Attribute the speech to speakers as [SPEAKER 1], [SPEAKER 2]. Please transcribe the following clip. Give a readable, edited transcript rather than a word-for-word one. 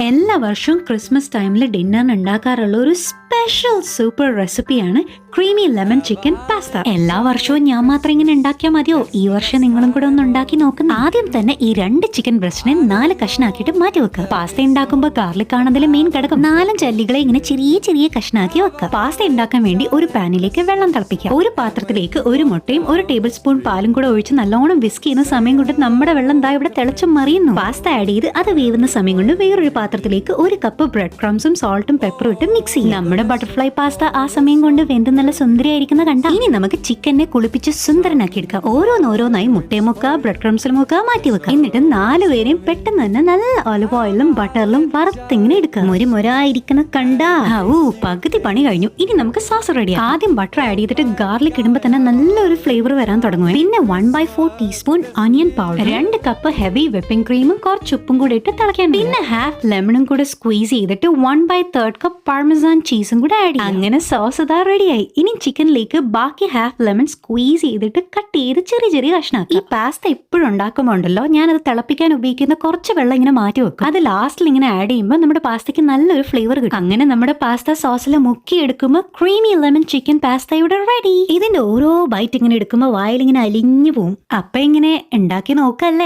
[SPEAKER 1] എല്ലാ വർഷവും ക്രിസ്മസ് ടൈമിൽ ഡിന്നറിന് ഉണ്ടാക്കാറുള്ള ഒരു സ്പെഷ്യൽ സൂപ്പർ റെസിപ്പിയാണ് ക്രീമി ലെമൺ ചിക്കൻ പാസ്ത. എല്ലാ വർഷവും ഞാൻ മാത്രം ഇങ്ങനെ ഉണ്ടാക്കിയാൽ മതിയോ? ഈ വർഷം നിങ്ങളും കൂടെ ഒന്ന് ഉണ്ടാക്കി നോക്കുന്നു. ആദ്യം തന്നെ ഈ 2 ചിക്കൻ ബ്രസ്റ്റിനെ 4 കഷ്ണാക്കിയിട്ട് മാറ്റി വെക്കുക. പാസ്ത ഉണ്ടാക്കുമ്പോൾ ഗാർലിക് ആണതിൽ മെയിൻ ഘടകം. 4 ചല്ലികളെ ഇങ്ങനെ ചെറിയ ചെറിയ കഷ്ണാക്കി വെക്കുക. പാസ്ത ഉണ്ടാക്കാൻ വേണ്ടി ഒരു പാനിലേക്ക് വെള്ളം തിളപ്പിക്കുക. ഒരു പാത്രത്തിലേക്ക് 1 മുട്ടയും 1 ടേബിൾ സ്പൂൺ പാലും കൂടെ ഒഴിച്ച് നല്ലോണം വിസ്ക് ചെയ്യുന്ന സമയം കൊണ്ട് നമ്മുടെ വെള്ളം ദാ ഇവിടെ തിളച്ചു മറിയുന്നു. പാസ്ത ആഡ് ചെയ്ത് അത് വേവുന്ന സമയം കൊണ്ട് വേറൊരു പാത്രത്തിലേക്ക് 1 കപ്പ് ബ്രെഡ് ക്രംസും സോൾട്ടും പെപ്പറും ഇട്ട് മിക്സ് ചെയ്യും. നമ്മുടെ ബട്ടർഫ്ലൈ പാസ്ത ആ സമയം കൊണ്ട് വെന്ത് നല്ല സുന്ദരിയായിരിക്കുന്ന കണ്ട. ഇനി നമുക്ക് ചിക്കനെ കുളിപ്പിച്ച് സുന്ദരനാക്കി എടുക്കാം. ഓരോന്നോരോന്നായി മുട്ടയെ മുക്ക, ബ്രെഡ് ക്രംസിൽ മുക്ക, മാറ്റി വെക്കാം. എന്നിട്ട് 4 പേരെയും പെട്ടെന്ന് തന്നെ നല്ല ഒലിവ് ഓയിലും ബട്ടറിലും വറുത്തിങ്ങനെ എടുക്കുക. മുരായിരിക്കുന്ന കണ്ട. പകുതി പണി കഴിഞ്ഞു. ഇനി നമുക്ക് സോസ് റെഡിയാക്കാം. ആദ്യം ബട്ടർ ആഡ് ചെയ്തിട്ട് ഗാർലിക് ഇടുമ്പോൾ തന്നെ നല്ലൊരു ഫ്ലേവർ വരാൻ തുടങ്ങും. പിന്നെ 1/4 teaspoon onion powder, 2 cup heavy whipping ക്രീമും കുറച്ച് ഉപ്പും കൂടി ഇട്ട് തിളയ്ക്കാൻ. പിന്നെ ഹാഫ് ലെമണും കൂടെ സ്ക്വീസ് ചെയ്തിട്ട് 1/3 കപ്പ് പാർമസാൻ ചീസും കൂടെ ആഡ് ചെയ്യും. അങ്ങനെ സോസ് ഇതാ റെഡിയായി. ഇനി ചിക്കനിലേക്ക് ബാക്കി ഹാഫ് ലെമൺ സ്ക്വീസ് ചെയ്തിട്ട് കട്ട് ചെയ്ത് ചെറിയ ചെറിയ കഷ്ണാക്കി. ഈ പാസ്ത എപ്പോഴും ഉണ്ടാക്കുമ്പോണ്ടല്ലോ ഞാനത് തിളപ്പിക്കാൻ ഉപയോഗിക്കുന്ന കുറച്ച് വെള്ളം ഇങ്ങനെ മാറ്റി വെക്കും. അത് ലാസ്റ്റിൽ ഇങ്ങനെ ആഡ് ചെയ്യുമ്പോൾ നമ്മുടെ പാസ്തയ്ക്ക് നല്ലൊരു ഫ്ലേവർ കിട്ടും. അങ്ങനെ നമ്മുടെ പാസ്ത സോസിൽ മുക്കി എടുക്കുമ്പോൾ ക്രീമി ലെമൺ ചിക്കൻ പാസ്ത ഇവിടെ റെഡി. ഇതിന്റെ ഓരോ ബൈറ്റ് ഇങ്ങനെ എടുക്കുമ്പോൾ വായിൽ ഇങ്ങനെ അലിഞ്ഞു പോവും. അപ്പൊ ഇങ്ങനെ ഉണ്ടാക്കി നോക്കല്ലേ.